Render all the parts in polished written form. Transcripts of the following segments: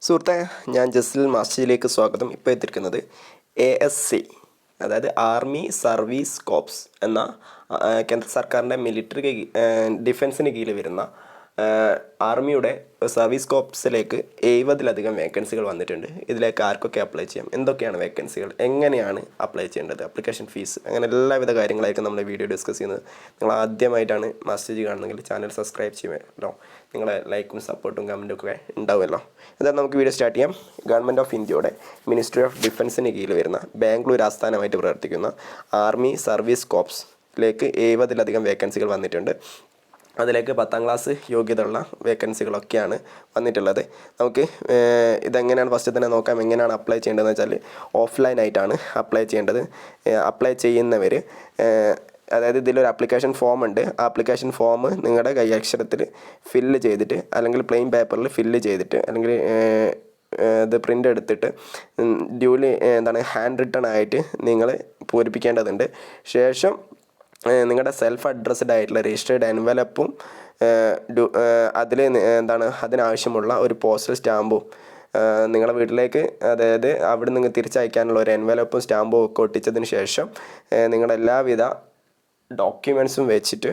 സുഹൃത്തെ, ഞാൻ ജസ്റ്റിൽ മാസ്റ്ററിലേക്ക് സ്വാഗതം. ഇപ്പോൾ എത്തിയിരിക്കുന്നത് ASC, അതായത് ആർമി സർവീസ് കോപ്സ് എന്ന കേന്ദ്ര സർക്കാരിൻ്റെ മിലിറ്ററി ഡിഫൻസിന് കീഴിൽ വരുന്ന ആർമിയുടെ സർവീസ് കോപ്സിലേക്ക് 70-ലധികം വേക്കൻസികൾ വന്നിട്ടുണ്ട്. ഇതിലേക്ക് ആർക്കൊക്കെ അപ്ലൈ ചെയ്യാം, എന്തൊക്കെയാണ് വേക്കൻസികൾ, എങ്ങനെയാണ് അപ്ലൈ ചെയ്യേണ്ടത്, ആപ്ലിക്കേഷൻ ഫീസ്, അങ്ങനെ എല്ലാവിധ കാര്യങ്ങളായിരിക്കും നമ്മൾ വീഡിയോ ഡിസ്കസ് ചെയ്യുന്നത്. നിങ്ങൾ ആദ്യമായിട്ടാണ് മാസ്റ്റർ കാണുന്നതെങ്കിൽ ചാനൽ സബ്സ്ക്രൈബ് ചെയ്യുമല്ലോ. നിങ്ങളെ ലൈക്കും സപ്പോർട്ടും കമൻറ്റും ഒക്കെ ഉണ്ടാവുമല്ലോ. എന്തായാലും നമുക്ക് വീഡിയോ സ്റ്റാർട്ട് ചെയ്യാം. ഗവൺമെൻറ് ഓഫ് ഇന്ത്യയുടെ മിനിസ്ട്രി ഓഫ് ഡിഫൻസിന് കീഴിൽ വരുന്ന ബാംഗ്ലൂർ ആസ്ഥാനമായിട്ട് പ്രവർത്തിക്കുന്ന ആർമി സർവീസ് കോപ്സിലേക്ക് 70-ലധികം വേക്കൻസികൾ വന്നിട്ടുണ്ട്. അതിലേക്ക് 10ാം ക്ലാസ് യോഗ്യതയുള്ള വേക്കൻസികളൊക്കെയാണ് വന്നിട്ടുള്ളത്. നമുക്ക് ഇതെങ്ങനെയാണ് ഫസ്റ്റ് തന്നെ നോക്കാം. എങ്ങനെയാണ് അപ്ലൈ ചെയ്യേണ്ടതെന്ന് വെച്ചാൽ ഓഫ്ലൈനായിട്ടാണ് അപ്ലൈ ചെയ്യേണ്ടത്. അപ്ലൈ ചെയ്യുന്നവർ, അതായത് ഇതിലൊരു ആപ്ലിക്കേഷൻ ഫോം ഉണ്ട്. ആ ആപ്ലിക്കേഷൻ ഫോം നിങ്ങളുടെ കൈയക്ഷരത്തിൽ ഫില്ല് ചെയ്തിട്ട്, അല്ലെങ്കിൽ പ്ലെയിൻ പേപ്പറിൽ ഫില്ല് ചെയ്തിട്ട്, അല്ലെങ്കിൽ ഇത് പ്രിൻ്റ് എടുത്തിട്ട് ഡ്യൂലി ഹാൻഡ് റിട്ടൺ ആയിട്ട് നിങ്ങൾ പൂരിപ്പിക്കേണ്ടതുണ്ട്. ശേഷം നിങ്ങളുടെ സെൽഫ് അഡ്രസ്ഡ് ആയിട്ടുള്ള രജിസ്റ്റേർഡ് എൻവലപ്പും അതിൽ അതിനാവശ്യമുള്ള ഒരു പോസ്റ്റൽ സ്റ്റാമ്പും നിങ്ങളുടെ വീട്ടിലേക്ക്, അതായത് അവിടെ നിന്ന് തിരിച്ചയക്കാനുള്ള ഒരു എൻവലപ്പും സ്റ്റാമ്പും ഒക്കെ ഒട്ടിച്ചതിന് ശേഷം നിങ്ങളുടെ എല്ലാവിധ ഡോക്യുമെൻസും വെച്ചിട്ട്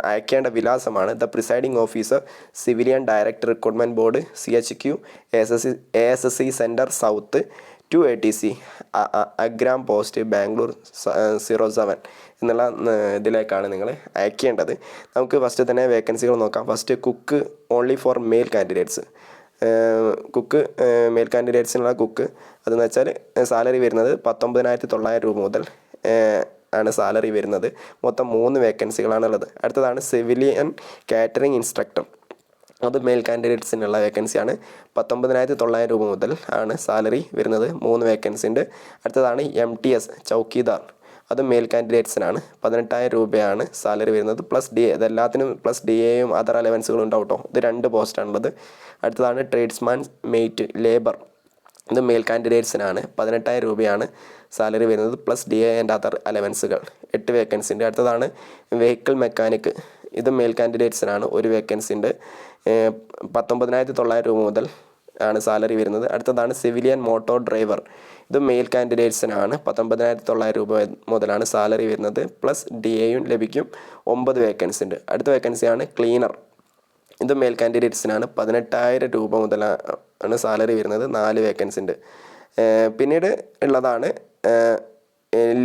അയക്കേണ്ട വിലാസമാണ് the presiding officer, civilian director recruitment board, CHQ ASSC centre south 280C Agram post Bangalore 07 എന്നുള്ള ഇതിലേക്കാണ് നിങ്ങൾ അയക്കേണ്ടത്. നമുക്ക് ഫസ്റ്റ് തന്നെ വേക്കൻസികൾ നോക്കാം. First cook only for male candidates. Cook male കാൻഡിഡേറ്റ്സിനുള്ള കുക്ക് അതെന്ന് വെച്ചാൽ സാലറി വരുന്നത് 19,900 രൂപ മുതൽ ആണ് സാലറി വരുന്നത്. മൊത്തം 3 വേക്കൻസികളാണുള്ളത്. അടുത്തതാണ് സിവിലിയൻ കാറ്ററിംഗ് ഇൻസ്ട്രക്ടർ. അത് മെയിൽ കാൻഡിഡേറ്റ്സിനുള്ള വേക്കൻസിയാണ്. 19,900 രൂപ മുതൽ ആണ് സാലറി വരുന്നത്. 3 വേക്കൻസി ഉണ്ട്. അടുത്തതാണ് MTS ചൗക്കീദാർ. അത് മെയിൽ കാൻഡിഡേറ്റ്സിനാണ്. 18,000 രൂപയാണ് സാലറി വരുന്നത്. പ്ലസ് DA, ഇതെല്ലാത്തിനും പ്ലസ് DAയും അതർ അലവൻസുകളും ഉണ്ടാവും കേട്ടോ. ഇത് 2 പോസ്റ്റാണുള്ളത്. അടുത്തതാണ് ട്രേഡ്സ്മാൻ മെയ്റ്റ് ലേബർ. ഇത് മെയിൽ കാൻഡിഡേറ്റ്സിനാണ്. 18,000 രൂപയാണ് സാലറി വരുന്നത്. പ്ലസ് DA ആൻഡ് അതർ അലവൻസുകൾ. 8 വേക്കൻസി ഉണ്ട്. അടുത്തതാണ് വെഹിക്കിൾ മെക്കാനിക്ക്. ഇത് മെയിൽ കാൻഡിഡേറ്റ്സിനാണ്. 1 വേക്കൻസി ഉണ്ട്. 19,900 രൂപ മുതൽ ആണ് സാലറി വരുന്നത്. അടുത്തതാണ് സിവിലിയൻ മോട്ടോർ ഡ്രൈവർ. ഇത് മെയിൽ കാൻഡിഡേറ്റ്സിനാണ്. 19,900 രൂപ മുതലാണ് സാലറി വരുന്നത്. പ്ലസ് DAയും ലഭിക്കും. 9 വേക്കൻസി ഉണ്ട്. അടുത്ത വേക്കൻസിയാണ് ക്ലീനർ. ഇത് മെയിൽ കാൻഡിഡേറ്റ്സിനാണ്. 18,000 രൂപ മുതലാണ് സാലറി വരുന്നത്. 4 വേക്കൻസി ഉണ്ട്. പിന്നീട് ഉള്ളതാണ്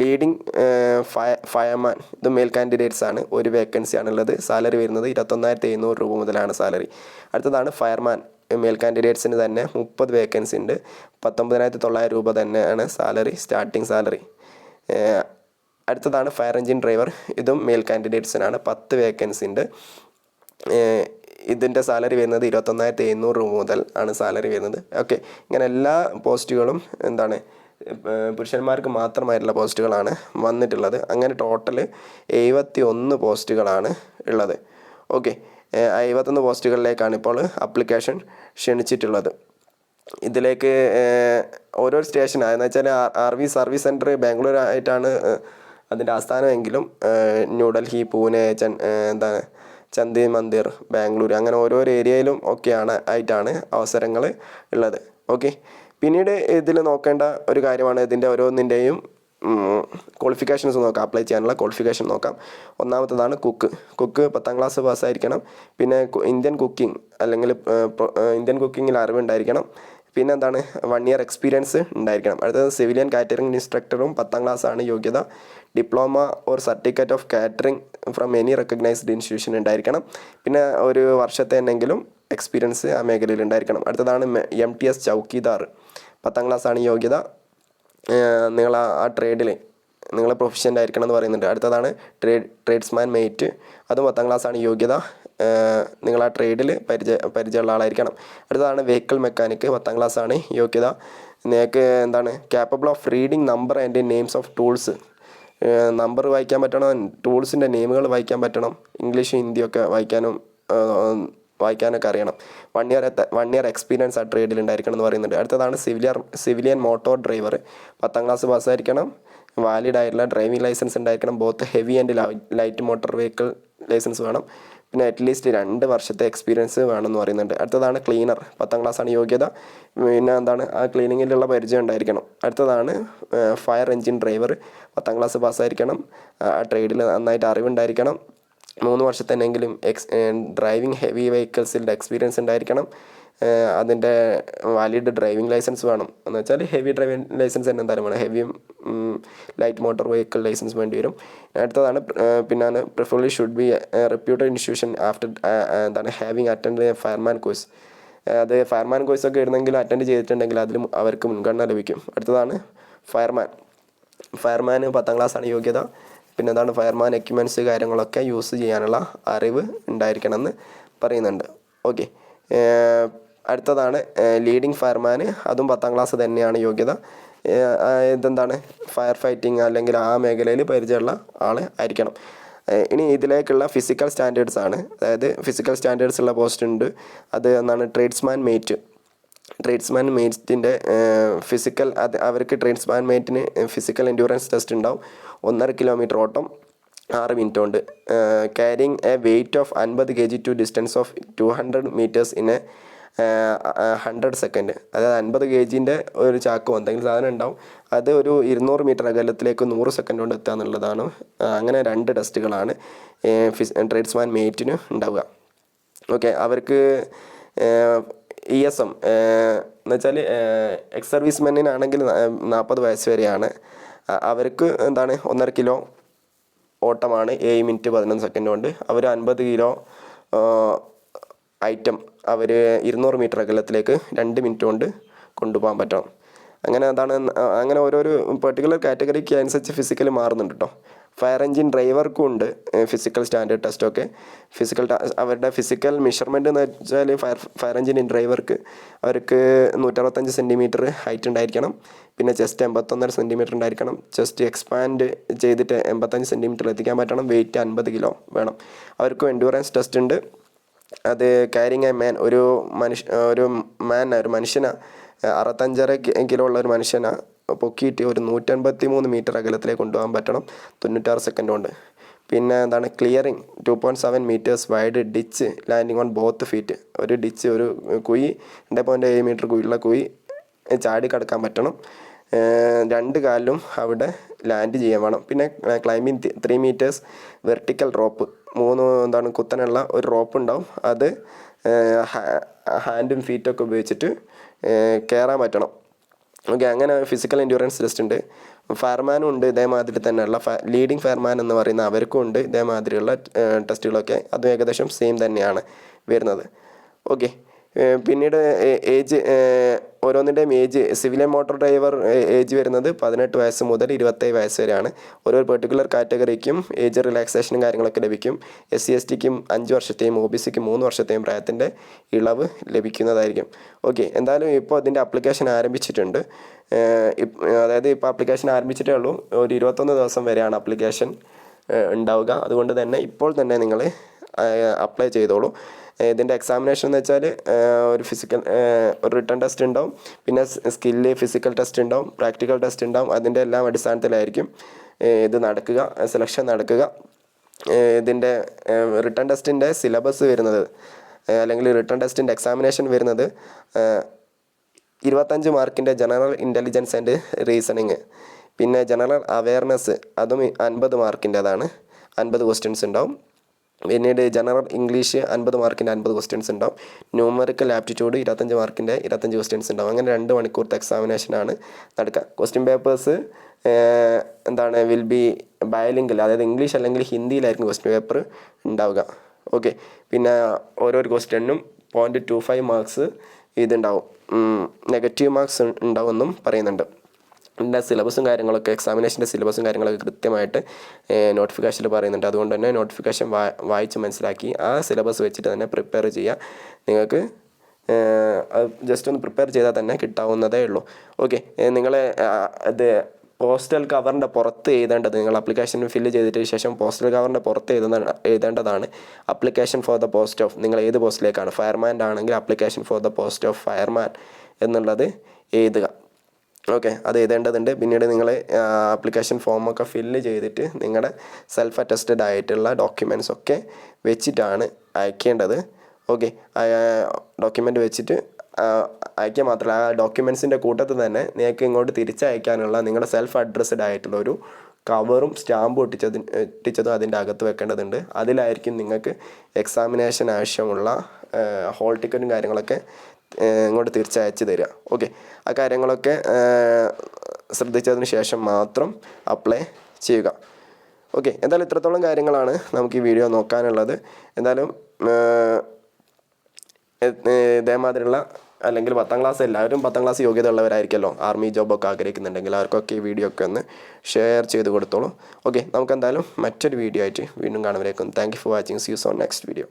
ലീഡിങ് ഫയർമാൻ. ഇത് മെയിൽ കാൻഡിഡേറ്റ്സ് ആണ്. 1 വേക്കൻസി ആണുള്ളത്. സാലറി വരുന്നത് 21,700 രൂപ മുതലാണ് സാലറി. അടുത്തതാണ് ഫയർമാൻ. മെയിൽ കാൻഡിഡേറ്റ്സിന് തന്നെ 30 വേക്കൻസി ഉണ്ട്. 19,900 രൂപ തന്നെയാണ് സാലറി, സ്റ്റാർട്ടിങ് സാലറി. അടുത്തതാണ് ഫയർ എഞ്ചിൻ ഡ്രൈവർ. ഇതും മെയിൽ കാൻഡിഡേറ്റ്സിനാണ്. 10 വേക്കൻസി ഉണ്ട്. ഇതിൻ്റെ സാലറി വരുന്നത് 21,700 രൂപ മുതൽ ആണ് സാലറി വരുന്നത്. ഓക്കെ, ഇങ്ങനെ എല്ലാ പോസ്റ്റുകളും പുരുഷന്മാർക്ക് മാത്രമായിട്ടുള്ള പോസ്റ്റുകളാണ് വന്നിട്ടുള്ളത്. അങ്ങനെ ടോട്ടൽ 71 പോസ്റ്റുകളാണ് ഉള്ളത്. ഓക്കെ, 51 പോസ്റ്റുകളിലേക്കാണ് ഇപ്പോൾ ആപ്ലിക്കേഷൻ ക്ഷണിച്ചിട്ടുള്ളത്. ഇതിലേക്ക് ഓരോ സ്റ്റേഷൻ, അതെന്ന് വെച്ചാൽ ആർമി സർവീസ് സെൻറ്റർ ബാംഗ്ലൂർ ആയിട്ടാണ് അതിൻ്റെ ആസ്ഥാനമെങ്കിലും ന്യൂഡൽഹി, പൂനെ, ചന്ദി മന്ദിർ, ബാംഗ്ലൂർ, അങ്ങനെ ഓരോരോ ഏരിയയിലും ആയിട്ടാണ് അവസരങ്ങൾ ഉള്ളത്. ഓക്കെ, പിന്നീട് ഇതിൽ നോക്കേണ്ട ഒരു കാര്യമാണ് ഇതിൻ്റെ ഓരോന്നിൻ്റെയും ക്വാളിഫിക്കേഷൻസ് നോക്കാം. അപ്ലൈ ചെയ്യാനുള്ള ക്വാളിഫിക്കേഷൻ നോക്കാം. ഒന്നാമത്തതാണ് കുക്ക്. 10ാം ക്ലാസ് പാസ്സായിരിക്കണം. പിന്നെ ഇന്ത്യൻ കുക്കിംഗ് അല്ലെങ്കിൽ ഇന്ത്യൻ കുക്കിങ്ങിൽ അറിവുണ്ടായിരിക്കണം. പിന്നെ 1 ഇയർ എക്സ്പീരിയൻസ് ഉണ്ടായിരിക്കണം. അടുത്തത് സിവിലിയൻ കാറ്ററിംഗ് ഇൻസ്ട്രക്ടറും 10ാം ക്ലാസ്സാണ് യോഗ്യത. Diploma or certificate of catering from any recognised institution ഉണ്ടായിരിക്കണം. പിന്നെ 1 വർഷത്തെ എന്തെങ്കിലും എക്സ്പീരിയൻസ് ആ മേഖലയിൽ ഉണ്ടായിരിക്കണം. അടുത്തതാണ് MTS ചൗക്കീദാർ. 10ാം ക്ലാസ്സാണ് യോഗ്യത. നിങ്ങൾ ആ ട്രേഡിൽ നിങ്ങൾ പ്രൊഫഷ്യൻ്റ് ആയിരിക്കണം എന്ന് പറയുന്നുണ്ട്. അടുത്തതാണ് ട്രേഡ്സ്മാൻ മെയ്റ്റ്. അതും 10ാം ക്ലാസ്സാണ് യോഗ്യത. നിങ്ങൾ ആ ട്രേഡിൽ പരിചയമുള്ള ആളായിരിക്കണം. അടുത്തതാണ് വെഹിക്കിൾ മെക്കാനിക്ക്. 10ാം ക്ലാസ്സാണ് യോഗ്യത. നിങ്ങൾക്ക് capable of reading number and names of tools. Number വായിക്കാൻ പറ്റണം, ടൂൾസിൻ്റെ നെയിമുകൾ വായിക്കാൻ പറ്റണം. ഇംഗ്ലീഷ് ഹിന്ദിയൊക്കെ വായിക്കാനും വായിക്കാനൊക്കെ അറിയണം. 1 ഇയർ എക്സ്പീരിയൻസ് ആ ട്രേഡിൽ ഉണ്ടായിരിക്കണം എന്ന് പറയുന്നുണ്ട്. അടുത്തതാണ് സിവിലിയൻ മോട്ടോർ ഡ്രൈവർ. 10ാം ക്ലാസ് പാസ്സായിരിക്കണം. വാലിഡ് ആയിട്ടുള്ള ഡ്രൈവിംഗ് ലൈസൻസ് ഉണ്ടായിരിക്കണം. Both heavy and light motor vehicle licence വേണം. പിന്നെ അറ്റ്ലീസ്റ്റ് 2 വർഷത്തെ എക്സ്പീരിയൻസ് വേണമെന്ന് പറയുന്നുണ്ട്. അടുത്തതാണ് ക്ലീനർ. 10ാം ക്ലാസ്സാണ് യോഗ്യത. പിന്നെ എന്താണ് ആ ക്ലീനിങ്ങിലുള്ള പരിചയം ഉണ്ടായിരിക്കണം. അടുത്തതാണ് ഫയർ എഞ്ചിൻ ഡ്രൈവർ. 10ാം ക്ലാസ് പാസ്സായിരിക്കണം. ആ ട്രേഡിൽ നന്നായിട്ട് അറിവുണ്ടായിരിക്കണം. 3 വർഷത്തേനെങ്കിലും ഡ്രൈവിംഗ് ഹെവി വെഹിക്കിൾസിൻ്റെ എക്സ്പീരിയൻസ് ഉണ്ടായിരിക്കണം. അതിൻ്റെ വാലിഡ് ഡ്രൈവിംഗ് ലൈസൻസ് വേണം. എന്ന് വെച്ചാൽ ഹെവി ഡ്രൈവിംഗ് ലൈസൻസ് തന്നെ എന്തായാലും വേണം. ഹെവിയും ലൈറ്റ് മോട്ടോർ വെഹിക്കിൾ ലൈസൻസ് വേണ്ടി വരും. അടുത്തതാണ് പിന്നാണ് preferably should be reputed institution after എന്താണ് ഹാവിങ് അറ്റൻഡ് ഫയർമാൻ കോഴ്സ്. അത് ഫയർമാൻ കോഴ്സൊക്കെ ഇരുന്നെങ്കിൽ അറ്റൻഡ് ചെയ്തിട്ടുണ്ടെങ്കിൽ അതിലും അവർക്ക് മുൻഗണന ലഭിക്കും. അടുത്തതാണ് ഫയർമാൻ. 10ാം ക്ലാസ്സാണ് യോഗ്യത. പിന്നെ എന്താണ് ഫയർമാൻ എക്യുപ്മെൻറ്റ്സ് കാര്യങ്ങളൊക്കെ യൂസ് ചെയ്യാനുള്ള അറിവ് ഉണ്ടായിരിക്കണം എന്ന് പറയുന്നുണ്ട്. ഓക്കെ, അടുത്തതാണ് ലീഡിങ് ഫയർമാൻ. അതും 10ാം ക്ലാസ് തന്നെയാണ് യോഗ്യത. ഇതെന്താണ് ഫയർ ഫൈറ്റിങ് അല്ലെങ്കിൽ ആ മേഖലയിൽ പരിചയമുള്ള ആൾ ആയിരിക്കണം. ഇനി ഇതിലേക്കുള്ള ഫിസിക്കൽ സ്റ്റാൻഡേർഡ്സ് ആണ്. അതായത് ഫിസിക്കൽ സ്റ്റാൻഡേർഡ്സ് ഉള്ള പോസ്റ്റ് ഉണ്ട്. അത് എന്താണ് ട്രേഡ്സ്മാൻ മേറ്റിൻ്റെ ഫിസിക്കൽ അവർക്ക് ട്രേഡ്സ്മാൻ മേറ്റിന് ഫിസിക്കൽ എൻഡ്യൂറൻസ് ടെസ്റ്റ് ഉണ്ടാവും. 1.5 കിലോമീറ്റർ ഓട്ടം 6 മിനിറ്റ് കൊണ്ട്. Carrying a weight of 50 kg to distance of 200 metres in 100 second. അതായത് 50 kg ഒരു ചാക്കോ എന്തെങ്കിലും സാധനം ഉണ്ടാവും. അത് ഒരു 200 മീറ്റർ അകലത്തിലേക്ക് 100 സെക്കൻഡ് കൊണ്ട് എത്തുക എന്നുള്ളതാണ്. അങ്ങനെ 2 ടെസ്റ്റുകളാണ് ട്രേഡ്സ്മാൻ മേറ്റിന് ഉണ്ടാവുക. ഓക്കെ, അവർക്ക് ESM എന്ന് വെച്ചാൽ എക്സ് സർവീസ് മെന്നിനാണെങ്കിൽ 40 വയസ്സ് വരെയാണ്. അവർക്ക് എന്താണ് 1.5 കിലോ ഓട്ടമാണ് 7 മിനിറ്റ് 11 സെക്കൻഡ് കൊണ്ട്. അവർ 50 കിലോ ഐറ്റം അവർ 200 മീറ്റർ അകലത്തിലേക്ക് 2 മിനിറ്റ് കൊണ്ട് കൊണ്ടുപോകാൻ പറ്റണം. അങ്ങനെ ഓരോരോ പെർട്ടിക്കുലർ കാറ്റഗറിക്ക് അനുസരിച്ച് ഫിസിക്കൽ മാറുന്നുണ്ട് കേട്ടോ. ഫയർ എഞ്ചിൻ ഡ്രൈവർക്കും ഉണ്ട് ഫിസിക്കൽ സ്റ്റാൻഡേർഡ് ടെസ്റ്റൊക്കെ. അവരുടെ ഫിസിക്കൽ മെഷർമെൻറ്റ് എന്ന് വെച്ചാൽ ഫയർ എഞ്ചിൻ ഡ്രൈവർക്ക് അവർക്ക് 165 സെൻറ്റിമീറ്റർ ഹൈറ്റ് ഉണ്ടായിരിക്കണം. പിന്നെ ചെസ്റ്റ് 81.5 സെൻറ്റിമീറ്റർ ഉണ്ടായിരിക്കണം. ചെസ്റ്റ് എക്സ്പാൻഡ് ചെയ്തിട്ട് 85 സെൻറ്റിമീറ്റർ എത്തിക്കാൻ പറ്റണം. വെയിറ്റ് 50 കിലോ വേണം. അവർക്കും എൻഡ്യൂറൻസ് ടെസ്റ്റ് ഉണ്ട്. അത് ക്യാരിങ് എ മാൻ, ഒരു മനുഷ്യനെ 65.5 കിലോ ഉള്ള ഒരു മനുഷ്യനെ പൊക്കിയിട്ട് ഒരു 183 മീറ്റർ അകലത്തിലേക്ക് കൊണ്ടുപോകാൻ പറ്റണം 96 സെക്കൻഡ് കൊണ്ട്. പിന്നെ എന്താണ് clearing 2.7 metres wide ditch landing on both feet. ഒരു ഡിച്ച്, ഒരു കുഴി 2.7 മീറ്റർ കുഴിയുള്ള കുഴി ചാടി കടക്കാൻ പറ്റണം. 2 കാലിലും അവിടെ ലാൻഡ് ചെയ്യാൻ വേണം. പിന്നെ ക്ലൈമ്പിങ് 3 മീറ്റേഴ്സ് വെർട്ടിക്കൽ റോപ്പ്, 3 കുത്തനുള്ള ഒരു റോപ്പ് ഉണ്ടാവും. അത് ഹാൻഡും ഫീറ്റൊക്കെ ഉപയോഗിച്ചിട്ട് കയറാൻ പറ്റണം. ഓക്കെ, അങ്ങനെ ഫിസിക്കൽ എൻഡ്യൂറൻസ് ടെസ്റ്റ് ഉണ്ട്. ഫയർമാനും ഉണ്ട് ഇതേമാതിരി തന്നെയുള്ള ലീഡിങ് ഫയർമാൻ എന്ന് പറയുന്ന അവർക്കും ഉണ്ട് ഇതേമാതിരിയുള്ള ടെസ്റ്റുകളൊക്കെ. അതും ഏകദേശം സെയിം തന്നെയാണ് വരുന്നത്. ഓക്കെ, പിന്നീട് ഏജ് ഓരോന്നിൻ്റെയും age. Civilian motor driver age വരുന്നത് 18 വയസ്സ് മുതൽ 27 വയസ്സ് വരെയാണ്. ഓരോ പെർട്ടിക്കുലർ കാറ്റഗറിക്കും ഏജ് റിലാക്സേഷനും കാര്യങ്ങളൊക്കെ ലഭിക്കും. SC/STക്കും 5 വർഷത്തെയും OBCക്ക് 3 വർഷത്തെയും പ്രായത്തിൻ്റെ ഇളവ് ലഭിക്കുന്നതായിരിക്കും. ഓക്കെ, എന്തായാലും ഇപ്പോൾ അതിൻ്റെ ആപ്ലിക്കേഷൻ ആരംഭിച്ചിട്ടുണ്ട്. അതായത് ഇപ്പോൾ ആപ്ലിക്കേഷൻ ആരംഭിച്ചിട്ടേ ഉള്ളൂ. ഒരു 21 ദിവസം വരെയാണ് ആപ്ലിക്കേഷൻ ഉണ്ടാവുക. അതുകൊണ്ട് തന്നെ ഇപ്പോൾ തന്നെ നിങ്ങൾ അപ്ലൈ ചെയ്തോളൂ. ഇതിൻ്റെ എക്സാമിനേഷൻ എന്ന് വെച്ചാൽ ഒരു റിട്ടൺ ടെസ്റ്റ് ഉണ്ടാവും. പിന്നെ സ്കില്ല് ഫിസിക്കൽ ടെസ്റ്റ് ഉണ്ടാവും, പ്രാക്ടിക്കൽ ടെസ്റ്റ് ഉണ്ടാവും. അതിൻ്റെ എല്ലാം അടിസ്ഥാനത്തിലായിരിക്കും ഇത് നടക്കുക, സെലക്ഷൻ നടക്കുക. ഇതിൻ്റെ റിട്ടൺ ടെസ്റ്റിൻ്റെ സിലബസ് വരുന്നത് അല്ലെങ്കിൽ റിട്ടൺ ടെസ്റ്റിൻ്റെ എക്സാമിനേഷൻ വരുന്നത് 25 മാർക്കിൻ്റെ ജനറൽ ഇൻ്റലിജൻസ് ആൻഡ് റീസണിങ്. പിന്നെ ജനറൽ അവെയർനെസ് അതും 50 മാർക്കിൻ്റെതാണ്. 50 ക്വസ്റ്റ്യൻസ് ഉണ്ടാവും. പിന്നീട് ജനറൽ ഇംഗ്ലീഷ് 50 മാർക്കിൻ്റെ 50 ക്വസ്റ്റ്യൻസ് ഉണ്ടാവും. ന്യൂമറിക്കൽ ആപ്റ്റിറ്റ്യൂഡ് 25 മാർക്കിൻ്റെ 25 ക്വസ്റ്റ്യൻസ് ഉണ്ടാവും. അങ്ങനെ 2 മണിക്കൂറത്തെ എക്സാമിനേഷനാണ് നടക്കുക. ക്വസ്റ്റ്യൻ പേപ്പേഴ്സ് വിൽ ബി ബയലിംഗൽ, അതായത് ഇംഗ്ലീഷ് അല്ലെങ്കിൽ ഹിന്ദിയിലായിരിക്കും ക്വസ്റ്റ്യൻ പേപ്പർ ഉണ്ടാവുക. ഓക്കെ, പിന്നെ ഓരോ ക്വസ്റ്റ്യനും 0.25 മാർക്സ് ഇതുണ്ടാവും. നെഗറ്റീവ് മാർക്സ് ഉണ്ടാവുമെന്നും പറയുന്നുണ്ട്. ഇതിൻ്റെ സിലബസും കാര്യങ്ങളൊക്കെ, എക്സാമിനേഷൻ്റെ സിലബസും കാര്യങ്ങളൊക്കെ കൃത്യമായിട്ട് നോട്ടിഫിക്കേഷനിൽ പറയുന്നുണ്ട്. അതുകൊണ്ട് തന്നെ നോട്ടിഫിക്കേഷൻ വായിച്ച് മനസ്സിലാക്കി ആ സിലബസ് വെച്ചിട്ട് തന്നെ പ്രിപ്പയർ ചെയ്യുക. നിങ്ങൾക്ക് ജസ്റ്റ് ഒന്ന് പ്രിപ്പയർ ചെയ്താൽ തന്നെ കിട്ടാവുന്നതേ ഉള്ളൂ. ഓക്കെ, നിങ്ങൾ ഇത് പോസ്റ്റൽ കവറിൻ്റെ പുറത്ത് എഴുതേണ്ടത്, നിങ്ങൾ ആപ്ലിക്കേഷൻ ഫില്ല് ചെയ്തിട്ട് ശേഷം പോസ്റ്റൽ കവറിൻ്റെ പുറത്ത് എഴുതേണ്ടതാണ് application for the post of, നിങ്ങൾ ഏത് പോസ്റ്റിലേക്കാണ്, ഫയർമാൻ ആണെങ്കിൽ application for the post of fireman എന്നുള്ളത് എഴുതുക. ഓക്കെ, അത് എഴുതേണ്ടതുണ്ട്. പിന്നീട് നിങ്ങൾ ആപ്ലിക്കേഷൻ ഫോമൊക്കെ ഫില്ല് ചെയ്തിട്ട് നിങ്ങളുടെ സെൽഫ് അറ്റസ്റ്റഡ് ആയിട്ടുള്ള ഡോക്യുമെൻറ്റ്സ് ഒക്കെ വെച്ചിട്ടാണ് അയക്കേണ്ടത്. ഓക്കെ, ഡോക്യുമെൻ്റ് വെച്ചിട്ട് അയക്കുക മാത്രമല്ല, ആ ഡോക്യുമെൻറ്റ്സിൻ്റെ കൂട്ടത്തിൽ തന്നെ നിങ്ങൾക്ക് ഇങ്ങോട്ട് തിരിച്ചയക്കാനുള്ള നിങ്ങളുടെ സെൽഫ് അഡ്രസ്ഡ് ആയിട്ടുള്ള ഒരു കവറും സ്റ്റാമ്പും ഒട്ടിച്ചതും അതിൻ്റെ അകത്ത് വെക്കേണ്ടതുണ്ട്. അതിലായിരിക്കും നിങ്ങൾക്ക് എക്സാമിനേഷൻ ആവശ്യമുള്ള ഹോൾ ടിക്കറ്റും കാര്യങ്ങളൊക്കെ ഇങ്ങോട്ട് തിരിച്ചയച്ച് തരിക. ഓക്കെ, ആ കാര്യങ്ങളൊക്കെ ശ്രദ്ധിച്ചതിന് ശേഷം മാത്രം അപ്ലൈ ചെയ്യുക. ഓക്കെ, എന്തായാലും ഇത്രത്തോളം കാര്യങ്ങളാണ് നമുക്ക് ഈ വീഡിയോ നോക്കാനുള്ളത്. എന്തായാലും ഇതേമാതിരിയുള്ള അല്ലെങ്കിൽ 10ാം ക്ലാസ്, എല്ലാവരും 10ാം ക്ലാസ് യോഗ്യത ഉള്ളവരായിരിക്കുമല്ലോ, ആർമി ജോബൊക്കെ ആഗ്രഹിക്കുന്നുണ്ടെങ്കിൽ അവർക്കൊക്കെ ഈ വീഡിയോ ഒക്കെ ഒന്ന് ഷെയർ ചെയ്ത് കൊടുത്തോളൂ. ഓക്കെ, നമുക്ക് എന്തായാലും മറ്റൊരു വീഡിയോ ആയിട്ട് വീണ്ടും കാണുമ്പോഴേക്കും thank you for watching. See you soon next video.